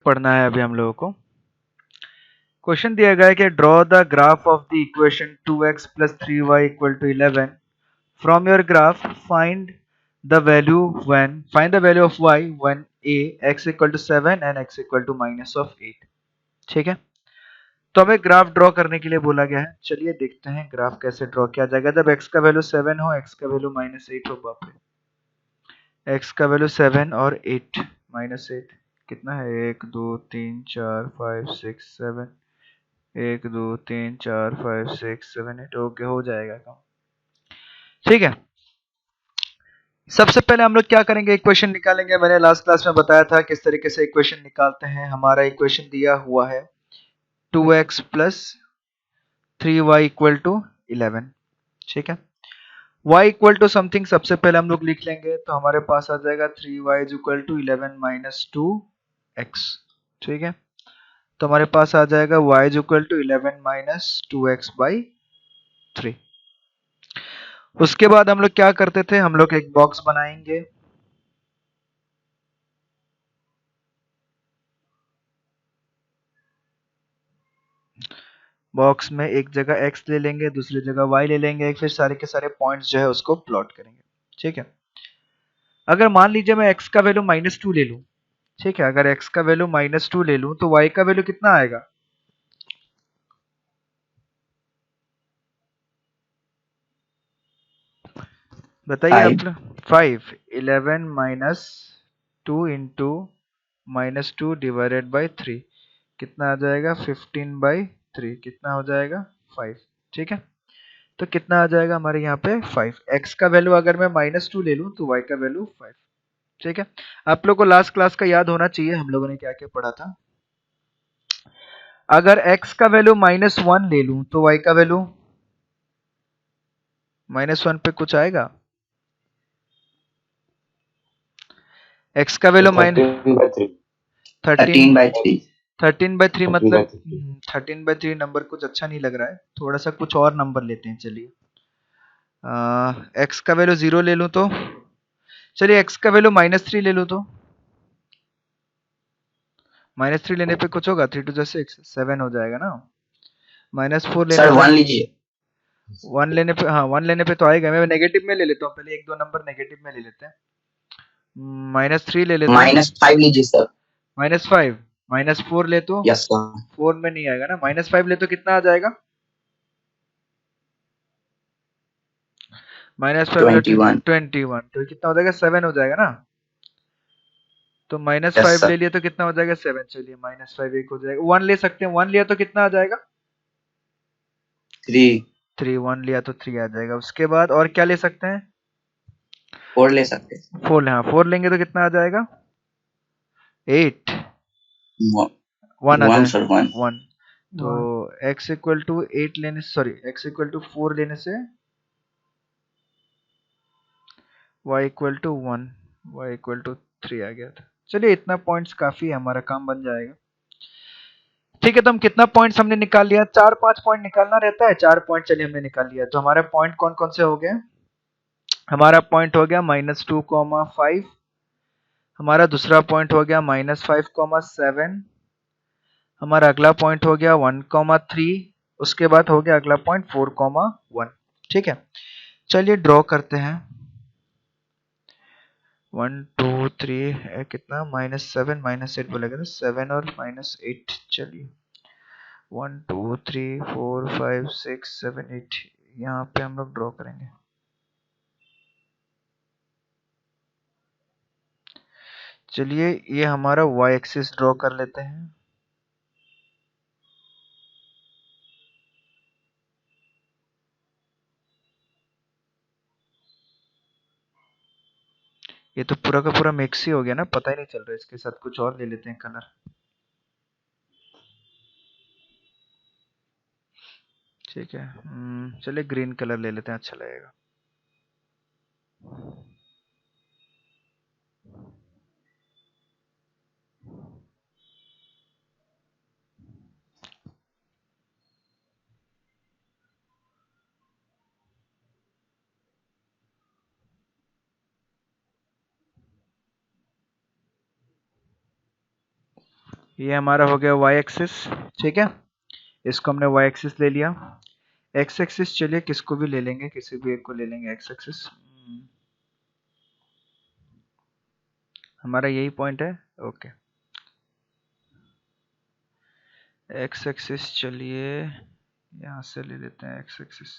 पढ़ना है अभी हम लोगों को। क्वेश्चन दिया गया है कि draw the graph of the equation 2x plus 3y equal to 11. From your graph, find the value of y when x equal to 7 and x equal to minus of 8. ठीक है, तो हमें ग्राफ ड्रॉ करने के लिए बोला गया है। चलिए देखते हैं ग्राफ कैसे ड्रॉ किया जाएगा जब x का वैल्यू 7 हो, x का वैल्यू -8 हो। बाप रे, x का वैल्यू 7 और 8 -8 कितना है? 1 2 3 4 5 6 7, 1 2 3 4 5 6 7 8। ओके, हो जाएगा काम। ठीक है, सबसे पहले हम लोग क्या करेंगे, इक्वेशन निकालेंगे। मैंने लास्ट क्लास में बताया था किस तरीके से इक्वेशन निकालते हैं। हमारा इक्वेशन दिया हुआ है 2x plus 3y equal to 11। ठीक है, y इक्वल टू समथिंग सबसे पहले हम लोग लिख लेंगे, तो हमारे पास आ जाएगा 3y is equal to 11 minus 2x। ठीक है, तो हमारे पास आ जाएगा y is equal to 11 minus 2x by 3। उसके बाद हम लोग क्या करते थे, हम लोग एक बॉक्स बनाएंगे। बॉक्स में एक जगह x ले लेंगे, दूसरी जगह y ले लेंगे, फिर सारे के सारे पॉइंट्स जो है उसको प्लॉट करेंगे। ठीक है, अगर मान लीजिए मैं x का वैल्यू -2 ले लूं। ठीक है, अगर x का वैल्यू -2 ले लूं तो y का वैल्यू कितना आएगा? बताइए आप 5 लोग। 5, 11 माइनस 2 इंटू -2 डिवाइडेड बाई 3 कितना आ जाएगा? 15/3 कितना हो जाएगा? 5। ठीक है, तो कितना आ जाएगा हमारे यहाँ पे? 5। x का वैल्यू अगर मैं -2 ले लूं तो y का वैल्यू 5। ठीक है, आप लोग को लास्ट क्लास का याद होना चाहिए हम लोगों ने क्या क्या पढ़ा था। अगर x का वैल्यू -1 ले लूं तो y का वैल्यू -1 पे कुछ आएगा? x का वैल्यू 13/3 13 13/3 13/3 मतलब 13/3 13/3 नंबर कुछ अच्छा नहीं लग रहा है, थोड़ा सा कुछ और नंबर लेते हैं। चलिए x का वैल्यू 0 ले लूं तो, चलिए x का वैल्यू -3 ले लूं तो, -3 लेने पे कुछ होगा? 3 2 6 7 हो जाएगा ना। -4 लेने सर से 1 लीजिए। 1 लेने पे, हाँ 1 लेने पे तो आएगा। मैं नेगेटिव में ले लेता हूँ, पहले एक दो नंबर नेगेटिव में ले लेते हैं। -3 ले लेता हूँ, -5 लीजिए सर। -5, -4 ले तो यस सर। 4 में नहीं आएगा ना। -5 ले तो कितना आ जाएगा? -5 ले तो 21। 21, तो कितना हो जाएगा? 7 हो जाएगा ना। तो यस -5 सर। ले लिया तो कितना हो जाएगा? 7। चलिए -5 एक हो जाएगा। 1 ले सकते हैं, 1 लिया तो कितना आ जाएगा? 3 3। 1 लिया तो 3 आ जाएगा। उसके बाद और क्या ले सकते हैं? 4 ले सकते हैं। 4 हाँ 4 लेंगे तो कितना आ जाएगा? 8। 1 आ 1 जाए, सर 1। 1। तो x इक्वल टू 8 लेने, सॉरी x इक्वल टू 4 लेने से y equal to 1, y equal to 3 आ गया था। चलिए इतना पॉइंट्स काफी है, हमारा काम बन जाएगा। ठीक है, तो हम कितना पॉइंट्स हमने निकाल लिया? 4-5 पॉइंट निकालना रहता है। 4 पॉइंट चलिए हमने निकाल लिया। तो हमारे पॉइंट कौन कौन से हो गए? हमारा पॉइंट हो गया -2, 5। हमारा दूसरा पॉइंट हो गया -5, 7। हमारा अगला पॉइंट हो गया 1, 3। उसके बाद हो गया अगला पॉइंट 4, 1। ठीक है, चलिए ड्रॉ करते हैं। 1 2 3 कितना? -7 -8 बोलेगा तो 7 और -8। चलिए 1 2 3 4 5 6 7 8 यहाँ पे हम लोग ड्रॉ करेंगे। चलिए ये हमारा y एक्सिस ड्रॉ कर लेते हैं। ये तो पूरा का पूरा मिक्स ही हो गया ना, पता ही नहीं चल रहा है। इसके साथ कुछ और ले लेते हैं कलर। ठीक है, चलिए ग्रीन कलर ले लेते हैं, अच्छा लगेगा। ये हमारा हो गया y एक्सिस, ठीक है, इसको हमने y एक्सिस ले लिया। x एक्सिस चलिए किसको भी ले लेंगे, किसी भी एक को ले लेंगे x एक्सिस, हमारा यही पॉइंट है। ओके, x एक्सिस चलिए यहाँ से ले लेते हैं x एक्सिस।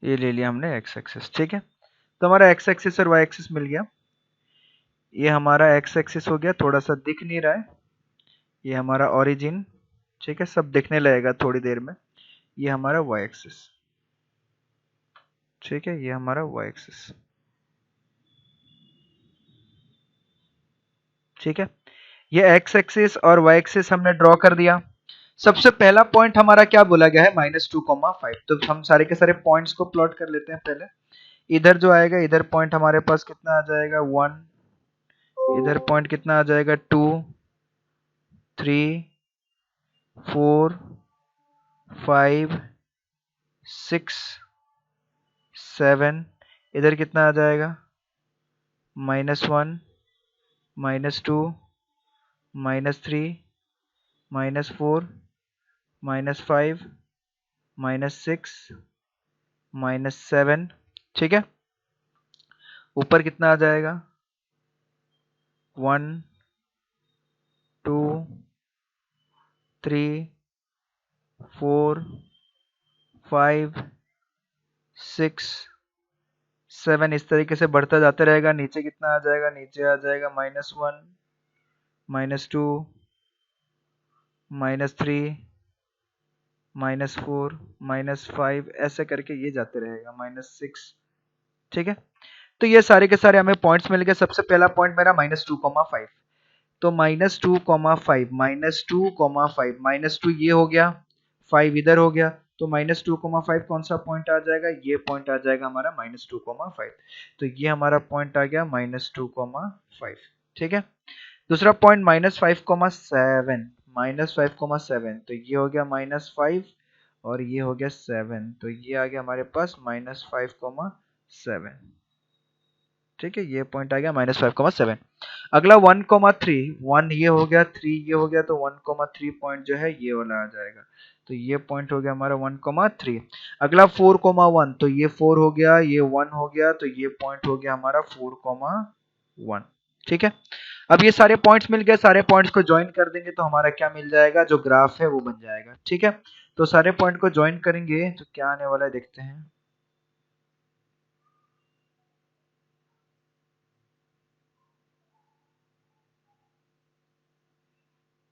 ये ले लिया हमने x एक्सिस, ठीक है। तो हमारा x एक्सिस और y एक्सिस मिल गया। ये हमारा x एक्सिस हो गया, थोड़ा सा दिख नहीं रहा है, ये हमारा ओरिजिन, ठीक है, सब दिखने लगेगा थोड़ी देर में। ये हमारा y एक्सिस, ठीक है, ये हमारा y एक्सिस, ठीक है। ये x एक्सिस और y एक्सिस हमने ड्रॉ कर दिया। सबसे पहला पॉइंट हमारा क्या बोला गया है, -2,5। तो हम सारे के सारे पॉइंट्स को प्लॉट कर लेते हैं पहले। इधर जो आएगा, इधर पॉइंट हमारे पास कितना आ जाएगा 1, इधर पॉइंट कितना आ जाएगा 2, 3, 4, 5, 6, 7, इधर कितना आ जाएगा -1, -2, -3, -4, -5, -6, -7, ठीक है। ऊपर कितना आ जाएगा 1, 2, 3, 4, 5, 6, 7, इस तरीके से बढ़ता जाते रहेगा। नीचे कितना आ जाएगा, नीचे आ जाएगा -1, -2, -3, -4, -5, ऐसे करके ये जाते रहेगा -6, ठीक है। तो ये सारे के सारे हमें पॉइंट्स मिल गए। सबसे पहला पॉइंट मेरा -2,5, तो -2,5, -2,5, -2 ये हो गया, 5 इधर हो गया, तो -2,5 कौन सा पॉइंट आ जाएगा, ये पॉइंट आ जाएगा हमारा -2,5। तो ये हमारा पॉइंट आ गया -2,5, ठीक है। दूसरा पॉइंट -5,7, -5,7, तो ये हो गया -5 और ये हो गया 7, तो ये आ गया हमारे पास -5,7, ठीक है। ये पॉइंट आ गया -5,7। अगला 1,3, 1 ये हो गया, 3 ये हो गया, तो 1,3 पॉइंट जो है ये वाला आ जाएगा, तो ये पॉइंट हो गया हमारा 1,3। अगला 4,1, तो ये 4 हो गया, ये 1 हो गया, तो ये पॉइंट हो गया हमारा 4,1, ठीक है। अब ये सारे पॉइंट्स मिल गए, सारे पॉइंट्स को ज्वाइन कर देंगे तो हमारा क्या मिल जाएगा, जो ग्राफ है वो बन जाएगा, ठीक है। तो सारे पॉइंट को ज्वाइन करेंगे तो क्या आने वाला है देखते हैं।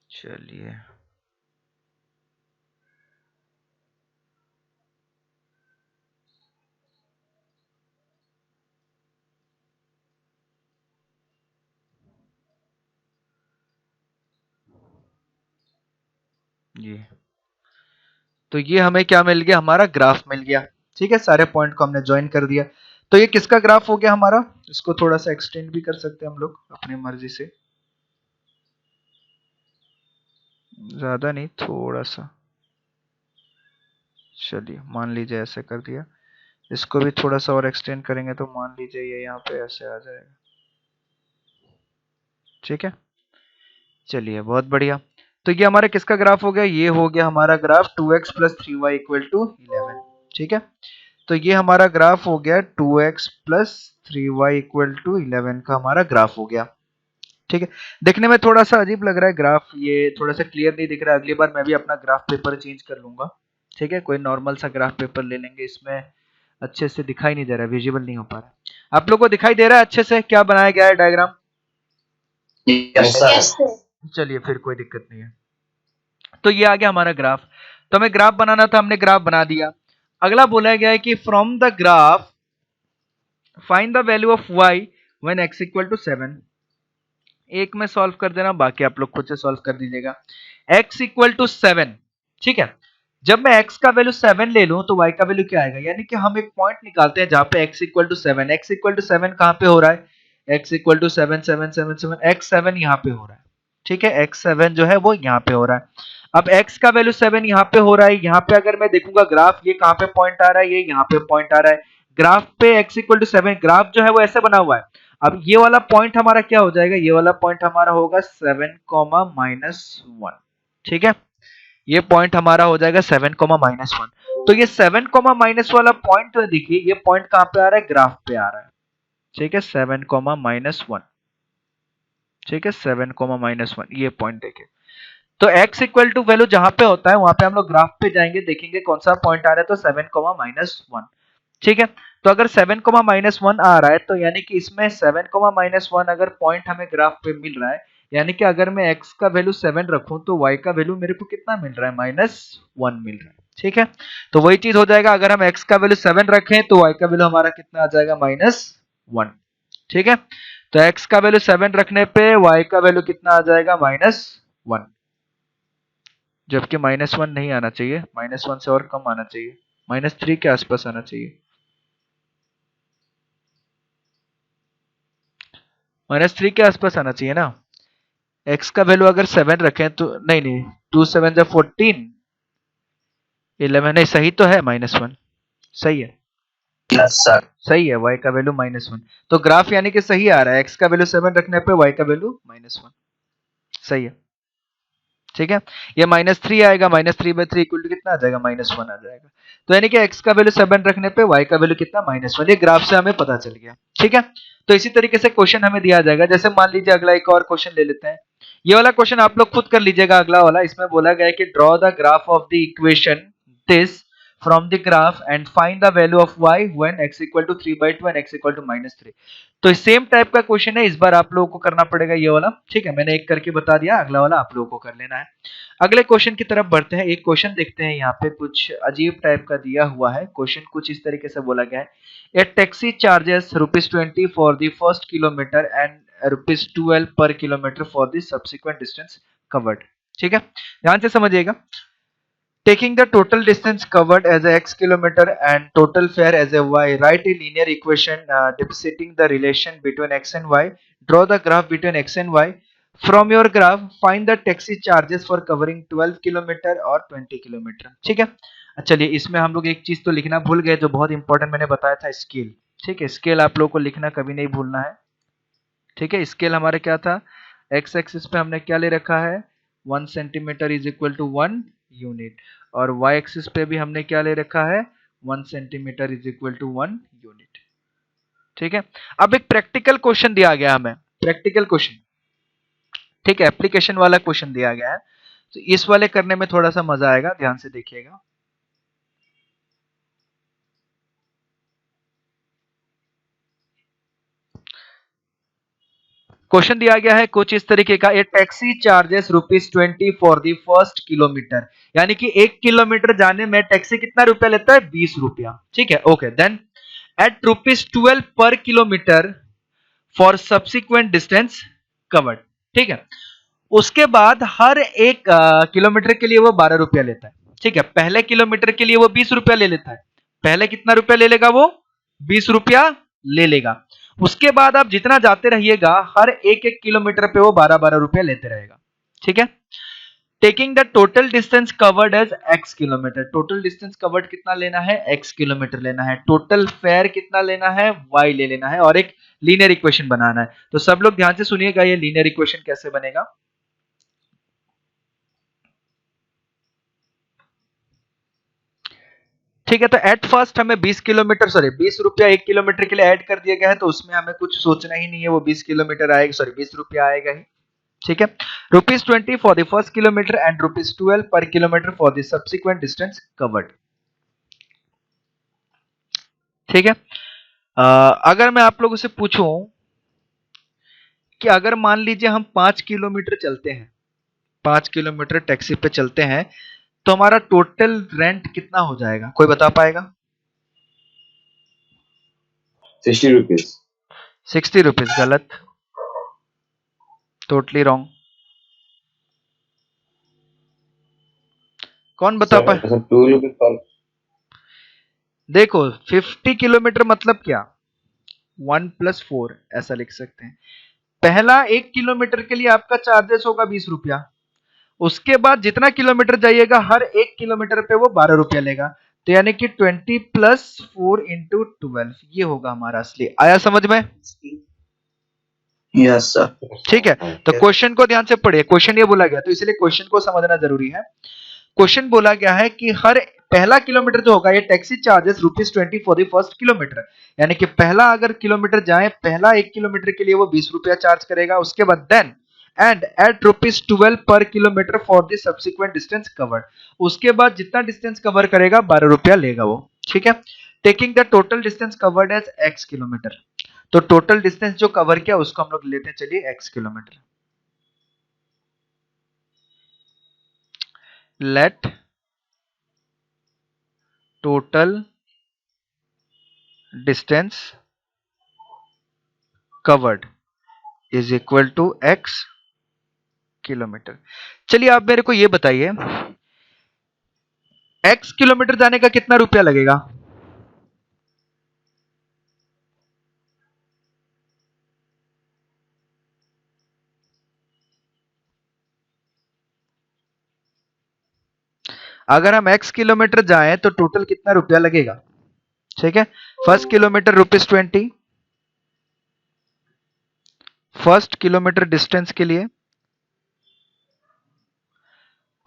चलिए, ये तो ये हमें क्या मिल गया, हमारा ग्राफ मिल गया, ठीक है। सारे पॉइंट को हमने ज्वाइन कर दिया। तो ये किसका ग्राफ हो गया हमारा, इसको थोड़ा सा एक्सटेंड भी कर सकते हैं हम लोग अपनी मर्जी से, ज्यादा नहीं, थोड़ा सा। चलिए मान लीजिए ऐसे कर दिया, इसको भी थोड़ा सा और एक्सटेंड करेंगे तो मान लीजिए ये यहाँ पे ऐसे आ जाएगा, ठीक है। चलिए बहुत बढ़िया। तो ये हमारा किसका ग्राफ हो गया, ये हो गया हमारा ग्राफ 2x + 3y = 11, ठीक है। तो ये हमारा ग्राफ हो गया 2x + 3y = 11 का हमारा ग्राफ हो गया, ठीक है। देखने में थोड़ा सा अजीब लग रहा है ग्राफ, ये थोड़ा सा क्लियर नहीं दिख रहा है। अगली बार मैं भी अपना ग्राफ पेपर चेंज कर लूंगा, ठीक है। कोई नॉर्मल सा ग्राफ पेपर ले लेंगे, इसमें अच्छे से दिखाई नहीं दे रहा है, विजिबल नहीं हो पा रहा है। आप लोगों को दिखाई दे रहा है अच्छे से क्या बनाया गया है डायग्राम? Yes sir. चलिए फिर कोई दिक्कत नहीं है। तो ये आ गया हमारा ग्राफ। तो हमें ग्राफ बनाना था, हमने ग्राफ बना दिया। अगला बोला गया है कि from the graph find the value of y when x = 7। एक में सॉल्व कर देना, बाकी आप लोग खुद से सॉल्व कर दीजिएगा। x = 7, ठीक है। जब मैं x का वैल्यू 7 ले लूं तो y का वैल्यू क्या आएगा, यानी कि हम एक पॉइंट निकालते हैं जहां पे x = 7। x = 7 कहां पे हो रहा है, x = 7, 7, 7, 7, x 7 यहां पे हो रहा है, ठीक है, x7 जो है वो यहाँ पे हो रहा है। अब x का वैल्यू 7 यहाँ पे हो रहा है, यहाँ पे अगर मैं देखूंगा ग्राफ, ये कहाँ पे पॉइंट आ रहा है, ये यहाँ पे पॉइंट आ रहा है। ग्राफ पे x इक्वल टू 7, ग्राफ जो है वो ऐसे बना हुआ है। अब ये वाला पॉइंट हमारा क्या हो जाएगा, ये वाला पॉइंट हमारा होगा 7 कॉमा -1। ठीक है, ये पॉइंट हमारा हो जाएगा 7 कॉमा -1। तो ये 7 कॉमा माइनस वाला पॉइंट तो देखिए, ये पॉइंट कहाँ पे आ रहा है, ग्राफ पे आ रहा है। ठीक है, 7 कॉमा -1। ठीक है, 7 कॉमा -1, ये पॉइंट देखिए। तो x इक्वल टू वैल्यू जहां पे होता है वहां पे हम लोग ग्राफ पे जाएंगे, देखेंगे कौन सा पॉइंट आ रहा है, तो 7 कॉमा -1। ठीक है, तो अगर 7 कॉमा -1 आ रहा है तो यानी कि इसमें 7 कॉमा -1 अगर पॉइंट हमें ग्राफ पे मिल रहा है, यानी कि अगर मैं x का वैल्यू 7 रखूं तो y का वैल्यू मेरे को कितना मिल रहा है, -1 मिल रहा है। ठीक है, तो वही चीज हो जाएगा, अगर हम x का वैल्यू 7 रखें तो y का वैल्यू हमारा कितना आ जाएगा, -1। ठीक है, तो x का वैल्यू 7 रखने पे y का वैल्यू कितना आ जाएगा, -1। जबकि -1 नहीं आना चाहिए, -1 से और कम आना चाहिए, -3 के आसपास आना चाहिए। -3 के आसपास आना चाहिए ना। x का वैल्यू अगर 7 रखें तो नहीं नहीं, 2 7 जा 14, 11 नहीं, सही तो है -1, सही है, यस सर। सही है, y का वैल्यू -1। तो ग्राफ यानी कि सही आ रहा है, x का वैल्यू 7 रखने पे y का वैल्यू -1, सही है। ठीक है, ये -3 आएगा, -3/3 इक्वल टू कितना आ जाएगा, -1 आ जाएगा। तो यानी कि x का वैल्यू 7 रखने पे y का वैल्यू कितना, -1, ये ग्राफ से हमें पता चल गया। ठीक है, तो इसी तरीके से क्वेश्चन हमें दिया जाएगा। जैसे मान लीजिए अगला एक और क्वेश्चन ले लेते हैं, ये वाला क्वेश्चन आप लोग खुद कर लीजिएगा। अगला वाला, इसमें बोला गया है कि draw the graph of the equation this from the graph and find the value of y when x equal to 3/2 and x equal to -3। तो सेम टाइप का क्वेश्चन है, इस बार आप लोगों को करना पड़ेगा ये वाला। ठीक है, मैंने एक करके बता दिया, अगला वाला आप लोगों को कर लेना है। अगले क्वेश्चन की तरफ बढ़ते हैं। एक क्वेश्चन देखते हैं, यहाँ पे कुछ अजीब टाइप का दिया हुआ है क्वेश्चन, कुछ इस तरीके से बोला गया है, a taxi charges ₹20 for the first kilometre and ₹12 per kilometre for the subsequent distance covered. ठीक है, ध्यान से समझिएगा। Taking the total distance covered as a x kilometer and total fare as a y, write a linear equation depicting the relation between x and y. Draw the graph between x and y. From your graph, find the taxi charges for covering 12 kilometre और 20 kilometre. ठीक है, चलिए इसमें हम लोग एक चीज तो लिखना भूल गए जो बहुत इंपॉर्टेंट मैंने बताया था, स्केल। ठीक है, स्केल आप लोगों को लिखना कभी नहीं भूलना है। ठीक है, स्केल हमारे क्या था, एक्स एक्सिस पे हमने क्या ले रखा है, 1 centimetre is equal to 1 unit, और y एक्सिस पे भी हमने क्या ले रखा है, 1 centimetre is equal to 1 unit. ठीक है, अब एक प्रैक्टिकल क्वेश्चन दिया गया हमें, प्रैक्टिकल क्वेश्चन। ठीक है, एप्लीकेशन वाला क्वेश्चन दिया गया है, तो इस वाले करने में थोड़ा सा मजा आएगा, ध्यान से देखिएगा। क्वेश्चन दिया गया है कुछ इस तरीके का, a taxi charges ₹20 for the first kilometre, यानी कि 1 किलोमीटर जाने में टैक्सी कितना रुपया लेता है, 20 रुपया। ठीक है, okay, then eight ₹12 per kilometre for subsequent distance covered. ठीक है, उसके बाद हर एक किलोमीटर के लिए वो 12 रुपया लेता है। ठीक है, पहले किलोमीटर के लिए वो 20 रुपया ले लेता है, पहले कितना रुपया ले लेगा, वो 20 रुपया ले लेगा। उसके बाद आप जितना जाते रहिएगा, हर एक एक किलोमीटर पे वो 12-12 रुपया लेते रहेगा। ठीक है, taking the total distance covered as x kilometre, total distance covered कितना लेना है, x किलोमीटर लेना है, टोटल फेयर कितना लेना है, y ले लेना है, और एक लीनियर इक्वेशन बनाना है। तो सब लोग ध्यान से सुनिएगा, ये लीनियर इक्वेशन कैसे बनेगा। ठीक है, तो एट फर्स्ट हमें 20 रुपया 1 किलोमीटर के लिए ऐड कर दिया गया है, तो उसमें हमें कुछ सोचना ही नहीं है, वो 20 किलोमीटर आएगा, सॉरी 20 रुपया आएगा ही। ठीक है, ₹20 for the first kilometre and ₹12 per kilometre for the subsequent distance covered. ठीक है, अगर मैं आप लोगों से पूछूं कि अगर मान लीजिए हम 5 किलोमीटर चलते हैं, 5 किलोमीटर टैक्सी पे चलते हैं, तो हमारा टोटल रेंट कितना हो जाएगा, कोई बता पाएगा? 60 रुपीज। 60 रुपीज गलत, टोटली रॉन्ग। कौन बता पाए? 2 रुपीज पर। देखो 50 किलोमीटर मतलब क्या, 1 + 4 ऐसा लिख सकते हैं। पहला 1 किलोमीटर के लिए आपका चार्जेस होगा 20 रुपया, उसके बाद जितना किलोमीटर जाइएगा हर 1 किलोमीटर पे वो 12 रुपया लेगा, तो यानी कि 20 प्लस 4 इंटू 12, ये होगा हमारा असली। आया समझ में? Yes sir. ठीक है, तो क्वेश्चन को ध्यान से पढ़िए, क्वेश्चन ये बोला गया तो इसलिए क्वेश्चन को समझना जरूरी है। क्वेश्चन बोला गया है कि हर पहला किलोमीटर जो होगा ये taxi charges ₹20 for the first kilometre, यानी कि पहला अगर किलोमीटर जाए, पहला 1 किलोमीटर के लिए वो 20 रुपया चार्ज करेगा, उसके बाद then and eight ₹12 per kilometre for the subsequent distance covered, उसके बाद जितना डिस्टेंस कवर करेगा 12 रुपया लेगा वो। ठीक है, taking the total distance covered as x kilometre, तो टोटल डिस्टेंस जो कवर किया उसको हम लोग लेते हैं, चलिए x kilometre. Let total distance covered is equal to x kilometre. चलिए आप मेरे को ये बताइए, x किलोमीटर जाने का कितना रुपया लगेगा? अगर हम x किलोमीटर जाएं तो टोटल कितना रुपया लगेगा? ठीक है, first kilometre ₹20, first kilometre distance के लिए,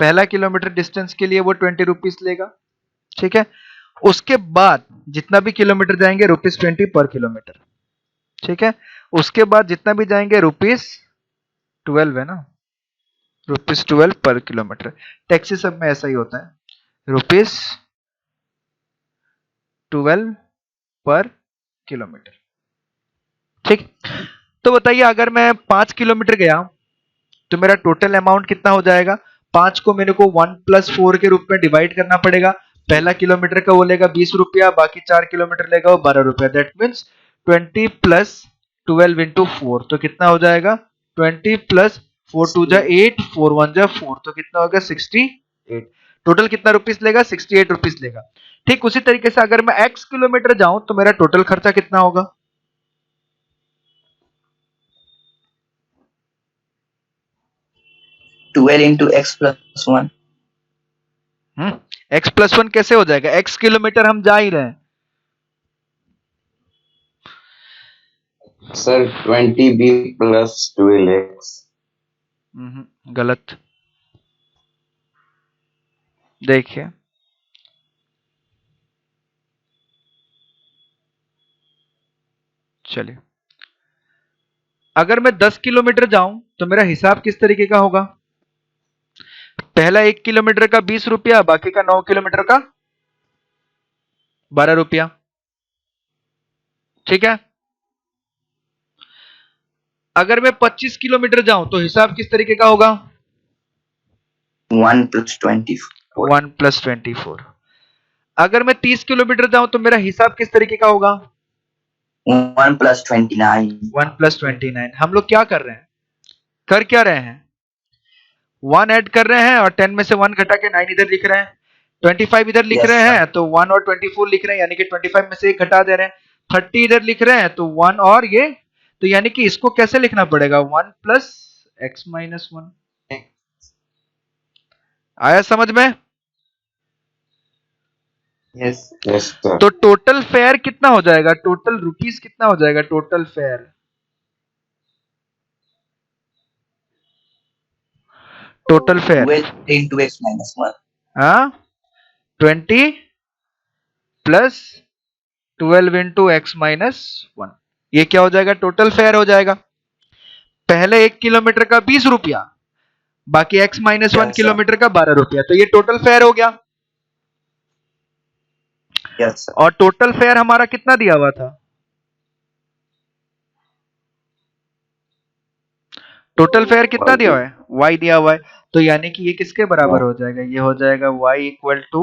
पहला किलोमीटर डिस्टेंस के लिए वो 20 रुपीस लेगा। ठीक है, उसके बाद जितना भी किलोमीटर जाएंगे ₹20 पर किलोमीटर। ठीक है, उसके बाद जितना भी जाएंगे ₹12 है ना, ₹12 पर किलोमीटर। टैक्सी सब में ऐसा ही होता है, ₹12 पर किलोमीटर। ठीक, तो बताइए अगर मैं 5 किलोमीटर गया तो मेरा टोटल अमाउंट कितना हो जाएगा? 5 को मेरे को 1 प्लस 4 के रूप में डिवाइड करना पड़ेगा। पहला किलोमीटर का वो लेगा 20 रुपया, बाकी 4 किलोमीटर लेगा वो 12 रुपया, दैट मीन्स 20 प्लस 12 इंटू 4, तो कितना हो जाएगा? 20 प्लस 4 2 जा 8, 4 1 जा 4, तो कितना होगा? 68। टोटल कितना रुपीस लेगा? 68 रुपीस लेगा। ठीक उसी तरीके से अगर मैं x किलोमीटर जाऊं तो मेरा टोटल खर्चा कितना होगा? 12 into x plus 1। x plus 1 कैसे हो जाएगा? x किलोमीटर हम जा ही रहे हैं सर 20b plus 12x। गलत। देखिए चलिए, अगर मैं 10 किलोमीटर जाऊं तो मेरा हिसाब किस तरीके का होगा? पहला 1 किलोमीटर का 20 रुपया, बाकी का 9 किलोमीटर का 12 रुपया। ठीक है, अगर मैं 25 किलोमीटर जाऊं तो हिसाब किस तरीके का होगा? 1 plus 24। 1 प्लस 24। अगर मैं 30 किलोमीटर जाऊं तो मेरा हिसाब किस तरीके का होगा? 1 plus 29। 1 प्लस 29। हम लोग क्या कर रहे हैं? कर क्या रहे हैं? 1 ऐड कर रहे हैं और 10 में से 1 घटा के 9 इधर लिख रहे हैं, 25 इधर लिख Yes, रहे sir। हैं तो 1 और 24 लिख रहे हैं, यानी कि 25 में से 1 घटा दे रहे हैं, 30 इधर लिख रहे हैं तो 1 और ये, तो यानी कि इसको कैसे लिखना पड़ेगा? 1 प्लस x माइनस 1। आया समझ में? Yes yes sir. तो टोटल फेयर कितना हो जाएगा? टोटल रुपीस कितना हो जाएगा? Total fair, total fair 12 into x minus 1। हाँ 20 प्लस 12 इंटू एक्स माइनस 1, ये क्या हो जाएगा? टोटल फेयर हो जाएगा। पहले 1 किलोमीटर का 20 रुपया, बाकी x माइनस 1 किलोमीटर का 12 रुपया, तो ये टोटल फेयर हो गया। Yes sir. और टोटल फेयर हमारा कितना दिया हुआ था? टोटल फेयर कितना दिया हुआ है? y दिया हुआ है, तो यानी कि ये किसके बराबर हो जाएगा? ये हो जाएगा y equal to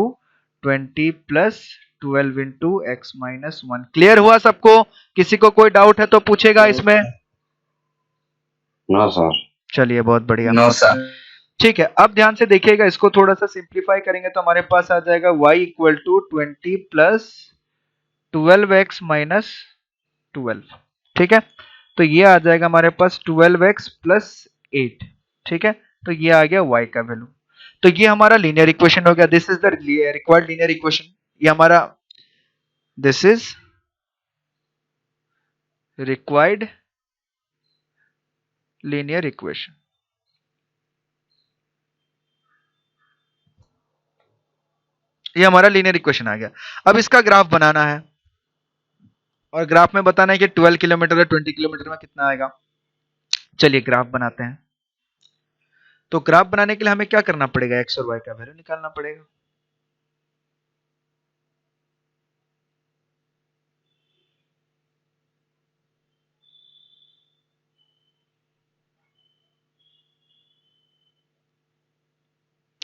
20 plus 12 into x minus 1। Clear हुआ सबको? किसी को कोई डाउट है तो पूछेगा इसमें? No sir. चलिए बहुत बढ़िया। No sir. ठीक है, अब ध्यान से देखिएगा, इसको थोड़ा सा सिंप्लीफाई करेंगे तो हमारे पास आ जाएगा y equal to 20 plus 12x minus 12। ठीक है, तो ये आ जाएगा हमारे पास 12x प्लस 8, ठीक है। तो ये आ गया y का वैल्यू। तो ये हमारा लीनियर इक्वेशन हो गया, this is the required linear equation. ये हमारा this is required linear equation. ये हमारा लीनियर इक्वेशन आ गया। अब इसका ग्राफ बनाना है और ग्राफ में बताना है कि 12 किलोमीटर और 20 किलोमीटर में कितना आएगा। चलिए ग्राफ बनाते हैं। तो ग्राफ बनाने के लिए हमें क्या करना पड़ेगा, एक्स और वाई का वैल्यू निकालना पड़ेगा।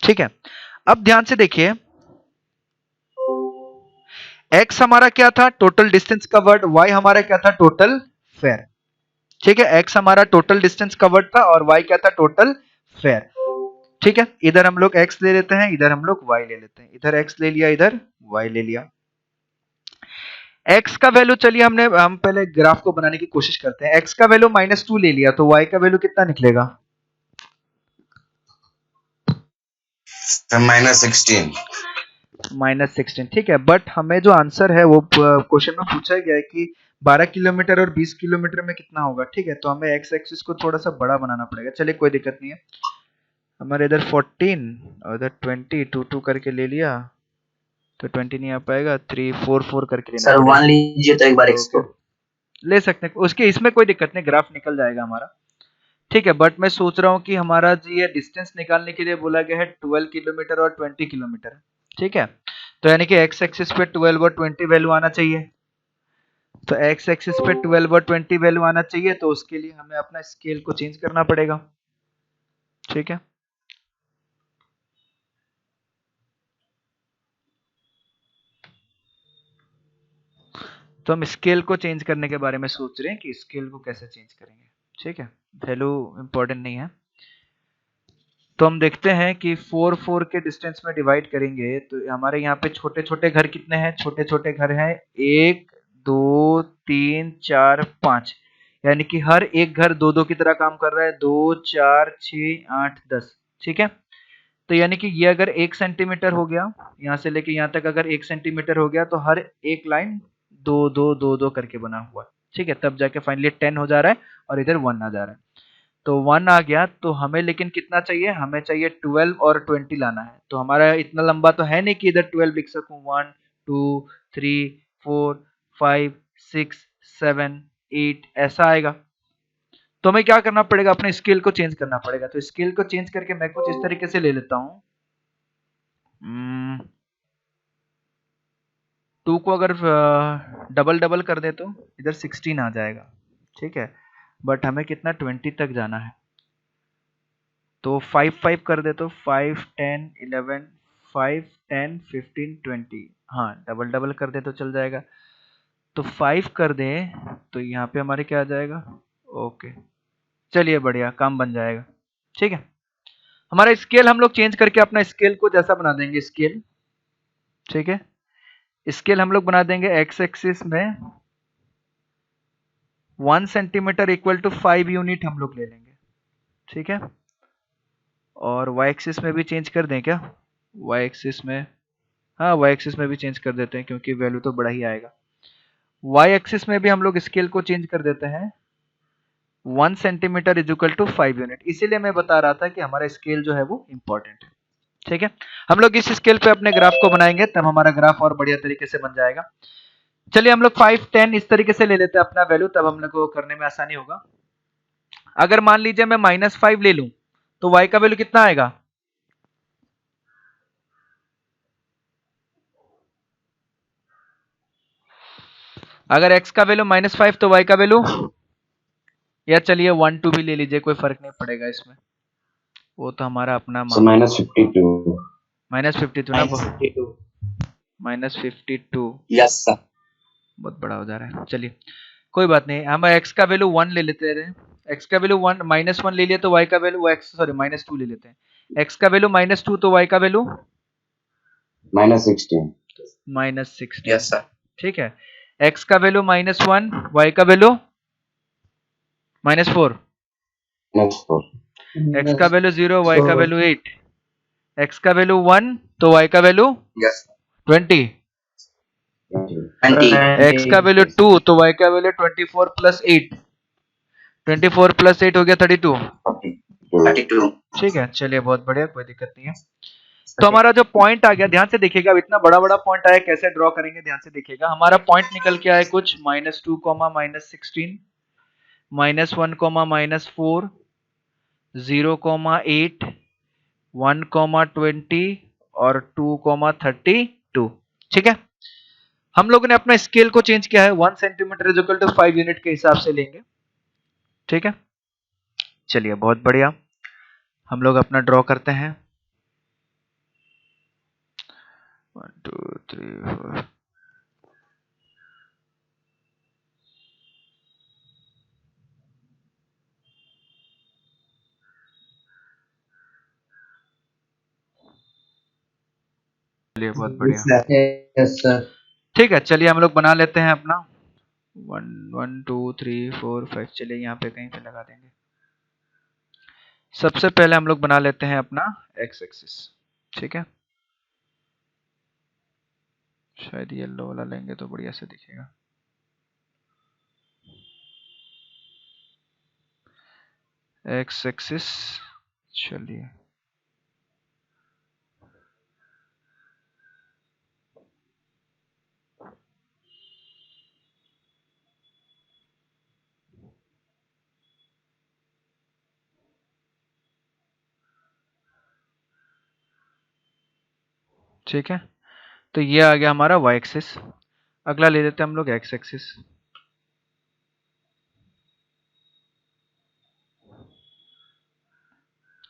ठीक है, अब ध्यान से देखिए, x हमारा क्या था, टोटल डिस्टेंस कवर्ड, y हमारा क्या था, टोटल फेयर। ठीक है, x हमारा टोटल डिस्टेंस कवर्ड था और y क्या था, टोटल फेयर। ठीक है, इधर हम लोग x ले लेते हैं, इधर हम लोग y ले लेते हैं, इधर x ले लिया, इधर y ले लिया। x का वैल्यू, चलिए हम पहले ग्राफ को बनाने की कोशिश करते हैं। x का वैल्यू -2 ले लिया, तो y का वैल्यू कितना निकलेगा, -16। -16, ठीक है। बट हमें जो आंसर है वो क्वेश्चन में पूछा गया है कि 12 किलोमीटर और 20 किलोमीटर में कितना होगा। ठीक है, तो हमें एक्स एक्सिस को थोड़ा सा बड़ा बनाना पड़ेगा। चलिए कोई दिक्कत नहीं है, हमारे इधर 14 और इधर 20, 2 करके ले लिया तो 20 नहीं आ पाएगा, 3 4 4 करके लेना सर पड़ेगा। 1 लीजिए तो एक बार x को ले सकते हैं उसके, इसमें कोई दिक्कत नहीं, ग्राफ निकल जाएगा हमारा। ठीक है, बट मैं सोच रहा हूँ कि हमारा जी ये डिस्टेंस निकालने के लिए बोला गया है 12 किलोमीटर और 20 किलोमीटर। ठीक है, तो यानी कि एक्स एक्सिस पे 12 और 20 वैल्यू आना चाहिए। तो एक्स एक्सिस पे 12 और 20 वैल्यू आना चाहिए, तो उसके लिए हमें अपना स्केल को चेंज करना पड़ेगा। ठीक है, तो हम स्केल को चेंज करने के बारे में सोच रहे हैं कि स्केल को कैसे चेंज करेंगे। ठीक है, वैल्यू इंपॉर्टेंट नहीं है। तो हम देखते हैं कि 4 4 के डिस्टेंस में डिवाइड करेंगे तो हमारे यहाँ पे छोटे छोटे घर कितने हैं, छोटे छोटे घर हैं 1 2 3 4 5, यानी कि हर एक घर 2 2 की तरह काम कर रहा है, 2 4 6 8 10। ठीक है, तो यानी कि ये अगर 1 सेंटीमीटर हो गया, यहाँ से लेके यहाँ तक अगर 1 सेंटीमीटर हो गया, तो हर एक लाइन 2 2 2 2 करके बना हुआ है। ठीक है, तब जाके फाइनली 10 हो जा रहा है और इधर 1 आ जा रहा है। तो 1 आ गया, तो हमें लेकिन कितना चाहिए, हमें चाहिए 12 और 20 लाना है। तो हमारा इतना लंबा तो है नहीं कि इधर 12 लिख सकूं, 1 2 3 4 5 6 7 8 ऐसा आएगा। तो हमें क्या करना पड़ेगा, अपने स्केल को चेंज करना पड़ेगा। तो स्केल को चेंज करके मैं कुछ इस तरीके से ले लेता हूँ। 2 को अगर डबल डबल कर दे तो इधर 16 आ जाएगा। ठीक है, बट हमें कितना 20 तक जाना है, तो 5 5 कर दे तो 5 10 11 5 10 15 20, हाँ डबल डबल कर दे तो चल जाएगा। तो 5 कर दे तो यहाँ पे हमारे क्या आ जाएगा, ओके चलिए बढ़िया काम बन जाएगा। ठीक है, हमारा स्केल हम लोग चेंज करके अपना स्केल को जैसा बना देंगे स्केल। ठीक है, स्केल हम लोग बना देंगे एक्स एक्सिस में 1 सेंटीमीटर इक्वल टू 5 यूनिट हम लोग ले लेंगे। ठीक है, और वाई एक्सिस में भी चेंज कर दें क्या, वाई एक्सिस में, हाँ वाई एक्सिस में भी चेंज कर देते हैं क्योंकि वैल्यू तो बड़ा ही आएगा। वाई एक्सिस में भी हम लोग स्केल को चेंज कर देते हैं 1 centimetre is equal to 5 unit. इसीलिए मैं बता रहा था कि हमारा स्केल जो है वो इंपॉर्टेंट है। ठीक है, हम लोग इस स्केल पे अपने ग्राफ को बनाएंगे, तब हमारा ग्राफ और बढ़िया तरीके से बन जाएगा। चलिए हम लोग 5 10 इस तरीके से ले लेते हैं अपना वैल्यू, तब हम लोग को करने में आसानी होगा। अगर मान लीजिए मैं -5 ले लूं तो y का वैल्यू कितना आएगा, अगर x का वैल्यू -5 तो y का वैल्यू, या चलिए 1 2 भी ले लीजिए, कोई फर्क नहीं पड़ेगा इसमें, वो तो हमारा अपना मान। -52 -52 ना, -52 यस सर। बहुत बड़ा हो जा रहा है। चलिए कोई बात नहीं, हम x का वैल्यू 1 ले लेते हैं, x का वैल्यू 1 -1 ले लिया तो y का वैल्यू x सॉरी -2 ले लेते हैं, x का वैल्यू -2 तो y का वैल्यू -16 -16। Yes sir. ठीक है, x का वैल्यू -1 y का वैल्यू -4, -4. x का वैल्यू 0, y का वैल्यू 8, x का वैल्यू 1 तो y का वैल्यू Yes. 20, 20. x का वैल्यू 2 तो y का वैल्यू 24 प्लस 8, 24 प्लस 8 हो गया 32। 32. ठीक है, चलिए बहुत बढ़िया, कोई दिक्कत नहीं है। तो हमारा जो पॉइंट आ गया, ध्यान से देखिएगा, अब इतना बड़ा बड़ा पॉइंट आया, कैसे ड्रॉ करेंगे ध्यान से देखिएगा। हमारा पॉइंट निकल के आया कुछ -2, -16, -1, -4, 0, 8, 1, 20 और 2, 32। ठीक है, हम लोगों ने अपना स्केल को चेंज किया है, 1 centimetre is equal to 5 unit के हिसाब से लेंगे। ठीक है, चलिए बहुत बढ़िया, हम लोग अपना ड्रॉ करते हैं। 1 2 3 4। चलिए बहुत बढ़िया। Yes, sir. ठीक है, चलिए हम लोग बना लेते हैं अपना 1 1 2 3 4 5। चलिए यहाँ पे कहीं पे लगा देंगे। सबसे पहले हम लोग बना लेते हैं अपना एक्स एक्सिस। ठीक है, शायद येलो वाला लेंगे तो बढ़िया से दिखेगा। एक्स एक्सिस, चलिए ठीक है, तो ये आ गया हमारा वाई एक्सिस। अगला ले लेते हैं हम लोग एक्स एक्सिस।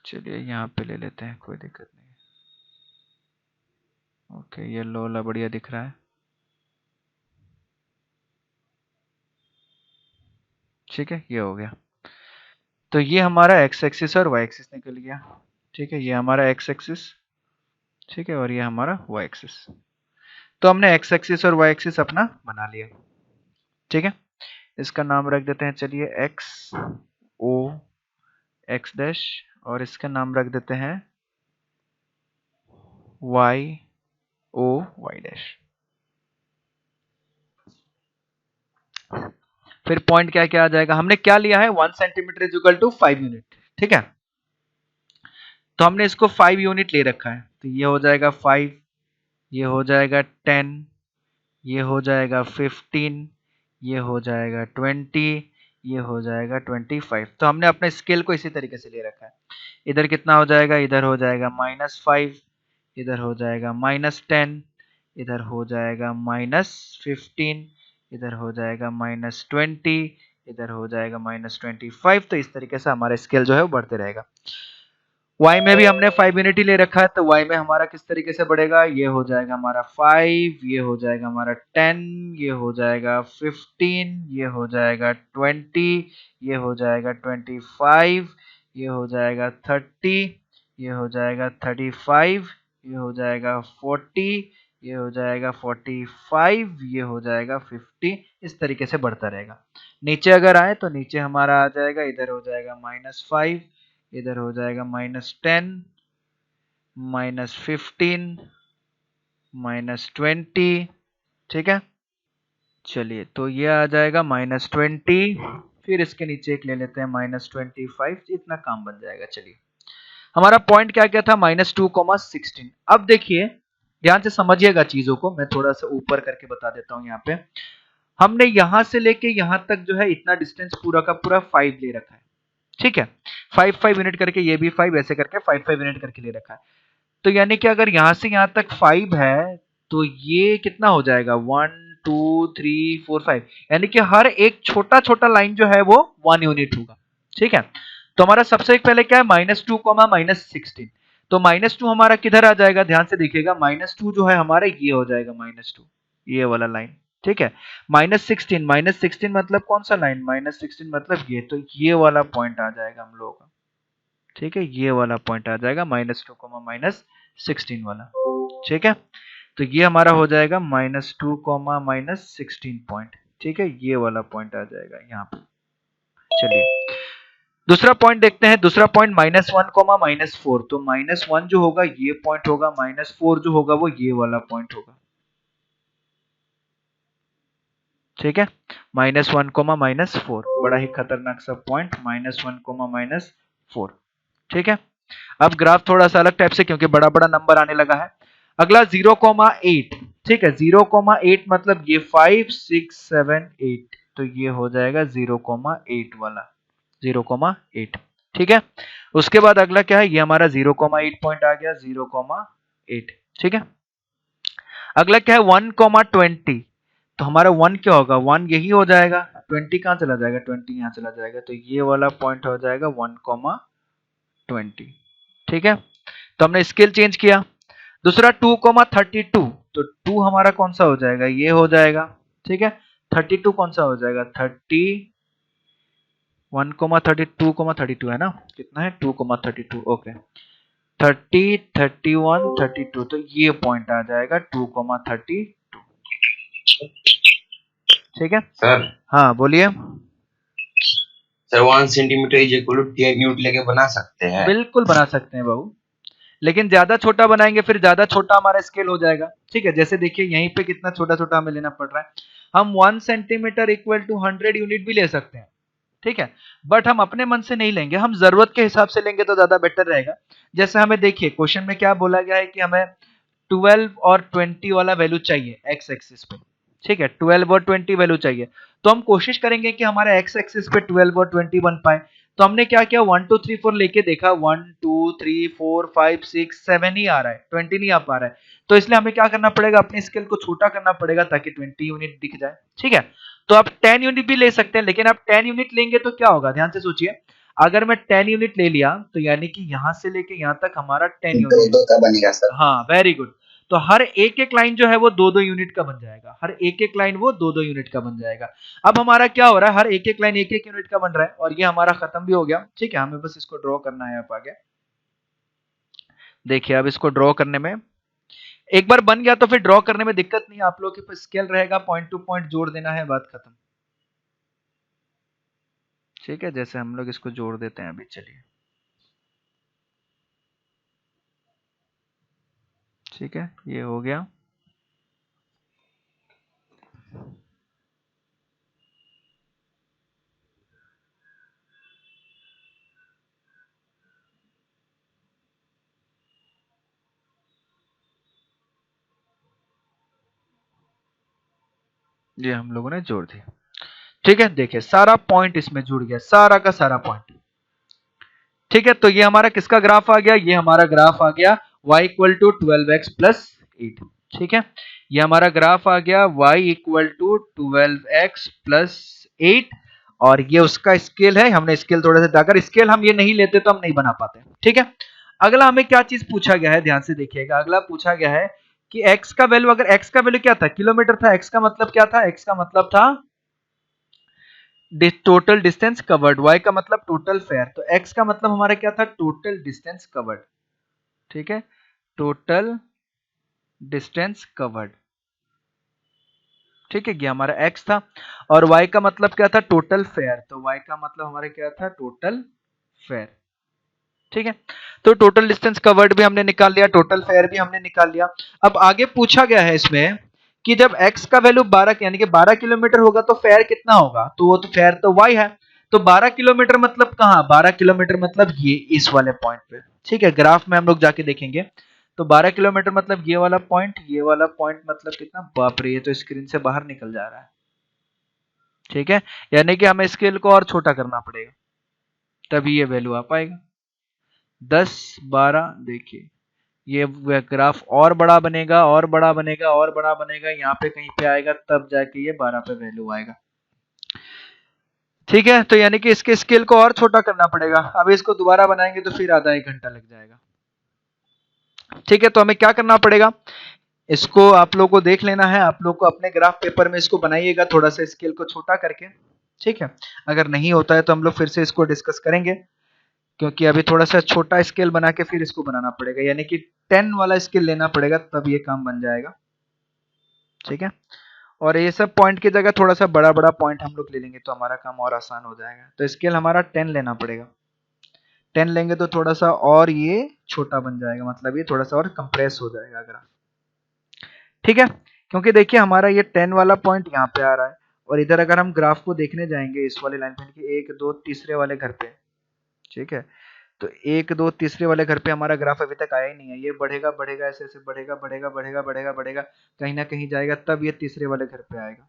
चलिए यहाँ पे ले लेते हैं, कोई दिक्कत नहीं। ओके, येलो वाला बढ़िया दिख रहा है। ठीक है, ये हो गया। तो ये हमारा एक्स एक्सिस और वाई एक्सिस निकल गया। ठीक है, ये हमारा एक्स एक्सिस, ठीक है, और ये हमारा वाई एक्सिस। तो हमने एक्स एक्सिस और वाई एक्सिस अपना बना लिया। ठीक है, इसका नाम रख देते हैं, चलिए एक्स ओ एक्स डैश, और इसका नाम रख देते हैं वाई ओ वाई डैश। फिर पॉइंट क्या क्या आ जाएगा, हमने क्या लिया है, 1 centimetre is equal to 5 unit. ठीक है, तो हमने इसको 5 यूनिट ले रखा है, तो ये हो जाएगा 5, ये हो जाएगा 10, ये हो जाएगा 15, ये हो जाएगा 20, ये हो जाएगा 25। तो हमने अपने स्केल को इसी तरीके से ले रखा है। इधर कितना हो जाएगा, इधर हो जाएगा -5, इधर हो जाएगा -10, इधर हो जाएगा -15, इधर हो जाएगा -20, इधर हो जाएगा -25। तो इस तरीके से हमारा स्केल जो है वो बढ़ते रहेगा। y में भी हमने 5 यूनिट ही ले रखा है, तो y में हमारा किस तरीके से बढ़ेगा, ये हो जाएगा हमारा 5, ये हो जाएगा हमारा 10, ये हो जाएगा 15, ये हो जाएगा 20, ये हो जाएगा 25, ये हो जाएगा 30, ये हो जाएगा 35, ये हो जाएगा 40, ये हो जाएगा 45, ये हो जाएगा 50। इस तरीके से बढ़ता रहेगा। नीचे अगर आए तो नीचे हमारा आ जाएगा, इधर हो जाएगा -5, इधर हो जाएगा -10, -15, -20। ठीक है, चलिए तो ये आ जाएगा -20, फिर इसके नीचे एक ले लेते हैं -25, इतना काम बन जाएगा। चलिए, हमारा पॉइंट क्या क्या था, -2, 16। अब देखिए, ध्यान से समझिएगा चीजों को, मैं थोड़ा सा ऊपर करके बता देता हूँ। यहाँ पे हमने यहां से लेके यहां तक जो है इतना डिस्टेंस पूरा का पूरा 5 ले रखा है। ठीक है, 5 यूनिट करके, ये भी 5, ऐसे करके 5 यूनिट करके ले रखा है। तो यानी कि अगर यहां से यहां तक 5 है, तो ये कितना हो जाएगा, 1 2 3 4 5, यानी कि हर एक छोटा छोटा लाइन जो है वो 1 यूनिट होगा। ठीक है, तो हमारा सबसे पहले क्या है, -2, -16। तो -2 हमारा किधर आ जाएगा, ध्यान से देखिएगा, -2 जो है हमारा ये हो जाएगा -2, ये वाला लाइन। ठीक है, -16 मतलब कौन सा लाइन, -16 मतलब ये, तो ये वाला पॉइंट आ जाएगा हम लोगों का। ठीक है, ये वाला पॉइंट आ जाएगा -2, -16 वाला। ठीक है, तो ये हमारा हो जाएगा -2, -16 पॉइंट। ठीक है, ये वाला पॉइंट आ जाएगा यहाँ पे। चलिए दूसरा पॉइंट देखते हैं। दूसरा पॉइंट -1, -4। तो -1 जो होगा ये पॉइंट होगा, -4 जो होगा वो ये वाला पॉइंट होगा। ठीक है, -1, -4, बड़ा ही खतरनाक सा पॉइंट, -1, -4। ठीक है, अब ग्राफ थोड़ा सा अलग टाइप से, क्योंकि बड़ा बड़ा नंबर आने लगा है। अगला 0,8। ठीक है, 0,8 मतलब ये 5, 6, 7, 8, तो ये हो जाएगा 0,8 वाला, 0,8। ठीक है, उसके बाद अगला क्या है, ये हमारा 0,8 पॉइंट आ गया, 0,8। ठीक है, अगला क्या है 1,20। तो हमारा 1 क्या होगा, 1 यही हो जाएगा, 20 कहाँ चला जाएगा, 20 यहाँ चला जाएगा, तो ये वाला पॉइंट हो जाएगा 1,20। ठीक है, तो हमने स्केल चेंज किया। दूसरा 2,32, तो 2 हमारा कौन सा हो जाएगा, ये हो जाएगा। ठीक है, 32 कौन सा हो जाएगा, 1,32 है ना, कितना है 2,32, ओके। 30, 31, 32, तो ये पॉइंट आ जाएगा 2,32। ठीक है सर हाँ बोलिए। Sir 1 centimetre is equal to 10 unit लेके बना सकते हैं। बिल्कुल बना सकते हैं बाबू, लेकिन ज्यादा छोटा बनाएंगे फिर ज्यादा छोटा हमारा स्केल हो जाएगा। ठीक है, जैसे देखिए यहीं पे कितना छोटा छोटा हमें लेना पड़ रहा है। हम 1 सेंटीमीटर इक्वल टू 100 यूनिट भी ले सकते हैं। ठीक है, बट हम अपने मन से नहीं लेंगे, हम जरूरत के हिसाब से लेंगे तो ज्यादा बेटर रहेगा। जैसे हमें देखिए क्वेश्चन में क्या बोला गया है कि हमें 12 और 20 वाला वैल्यू चाहिए एक्स एक्सिस पे। ठीक है, 12 और 20 वैल्यू चाहिए, तो हम कोशिश करेंगे कि हमारा एक्स एक्सिस पे 12 और 20 बन पाए। तो हमने क्या किया, 1 2 3 4 लेके देखा, 1 2 3 4 5 6 7 ही आ रहा है, 20 नहीं आ पा रहा है। तो इसलिए हमें क्या करना पड़ेगा, अपने स्केल को छोटा करना पड़ेगा ताकि 20 यूनिट दिख जाए। ठीक है, तो आप 10 यूनिट भी ले सकते हैं, लेकिन आप 10 यूनिट लेंगे तो क्या होगा, ध्यान से सोचिए। अगर मैं 10 यूनिट ले लिया तो यानी कि यहां से लेके यहां तक हमारा 10 दो यूनिट। दो का बनेगा सर। हाँ वेरी गुड। तो हर एक एक लाइन जो है वो 2 2 यूनिट का बन जाएगा, हर एक एक लाइन वो 2 2 यूनिट का बन जाएगा। अब हमारा क्या हो रहा है, हर एक एक लाइन 1 1 यूनिट का बन रहा है, और ये हमारा खत्म भी हो गया। ठीक है, हमें बस इसको ड्रॉ करना है। आप आगे देखिए, अब इसको ड्रॉ करने में, एक बार बन गया तो फिर ड्रॉ करने में दिक्कत नहीं है, आप लोग के पास स्केल रहेगा, पॉइंट टू पॉइंट जोड़ देना है, बात खत्म। ठीक है, जैसे हम लोग इसको जोड़ देते हैं अभी, चलिए। ठीक है, ये हो गया। ये हम लोगों ने जोड़ दिया। ठीक है, देखिए सारा पॉइंट इसमें जुड़ गया, सारा का सारा पॉइंट। ठीक है, तो ये हमारा किसका ग्राफ आ गया, ये हमारा ग्राफ आ गया y equal to 12x plus 8। ठीक है, ये हमारा ग्राफ आ गया y equal to 12x plus 8, और ये उसका स्केल है। हमने स्केल थोड़ा सा, अगर स्केल हम ये नहीं लेते तो हम नहीं बना पाते। ठीक है, अगला हमें क्या चीज पूछा गया है, ध्यान से देखिएगा। अगला पूछा गया है कि x का वैल्यू, अगर x का वैल्यू क्या था, किलोमीटर था, x का मतलब क्या था, x का मतलब था टोटल डिस्टेंस कवर्ड, y का मतलब टोटल फेयर, तो x का मतलब हमारा क्या था, टोटल डिस्टेंस कवर्ड। ठीक है, टोटल डिस्टेंस कवर्ड। ठीक है, ये हमारा x था, और y का मतलब क्या था, टोटल फेयर, तो y का मतलब हमारा क्या था, टोटल फेयर। ठीक है, तो टोटल डिस्टेंस कवर्ड भी हमने निकाल लिया, टोटल फेयर भी हमने निकाल लिया। अब आगे पूछा गया है इसमें कि जब x का वैल्यू 12 यानी कि 12 किलोमीटर होगा तो फेयर कितना होगा, तो वो तो फेयर तो y है। तो 12 किलोमीटर मतलब कहाँ, 12 किलोमीटर मतलब ये इस वाले पॉइंट पे। ठीक है, ग्राफ में हम लोग जाके देखेंगे, तो 12 किलोमीटर मतलब ये वाला पॉइंट, ये वाला पॉइंट मतलब कितना, बाप रे ये तो स्क्रीन से बाहर निकल जा रहा है। ठीक है, यानी कि हमें स्केल को और छोटा करना पड़ेगा, तभी ये वैल्यू आ पाएगा। 10 12, देखिए ये ग्राफ और बड़ा बनेगा, और बड़ा बनेगा, और बड़ा बनेगा, यहाँ पे कहीं पे आएगा, तब जाके ये 12 पे वैल्यू आएगा। ठीक है, तो यानी कि इसके स्केल को और छोटा करना पड़ेगा। अब इसको दोबारा बनाएंगे तो फिर आधा 1 घंटा लग जाएगा। ठीक है, तो हमें क्या करना पड़ेगा, इसको आप लोग को देख लेना है, आप लोग को अपने ग्राफ पेपर में इसको बनाइएगा थोड़ा सा स्केल को छोटा करके। ठीक है, अगर नहीं होता है तो हम लोग फिर से इसको डिस्कस करेंगे, क्योंकि अभी थोड़ा सा छोटा स्केल बना के फिर इसको बनाना पड़ेगा, यानी कि 10 वाला स्केल लेना पड़ेगा, तब ये काम बन जाएगा। ठीक है, और ये सब पॉइंट की जगह थोड़ा सा बड़ा बड़ा पॉइंट हम लोग ले लेंगे तो हमारा काम और आसान हो जाएगा। तो स्केल हमारा 10 लेना पड़ेगा। 10 लेंगे तो थोड़ा सा और ये छोटा बन जाएगा, मतलब ये थोड़ा सा और कंप्रेस हो जाएगा ग्राफ। ठीक है, क्योंकि देखिए हमारा ये 10 वाला पॉइंट यहाँ पे आ रहा है और इधर अगर हम ग्राफ को देखने जाएंगे इस वाले लाइन पे कि 1 2 तीसरे वाले घर पे, ठीक है, तो 1 2 तीसरे वाले घर पे हमारा ग्राफ अभी तक आया ही नहीं है। ये बढ़ेगा बढ़ेगा ऐसे ऐसे बढ़ेगा बढ़ेगा बढ़ेगा बढ़ेगा बढ़ेगा, कहीं ना कहीं जाएगा, तब ये तीसरे वाले घर पे आएगा।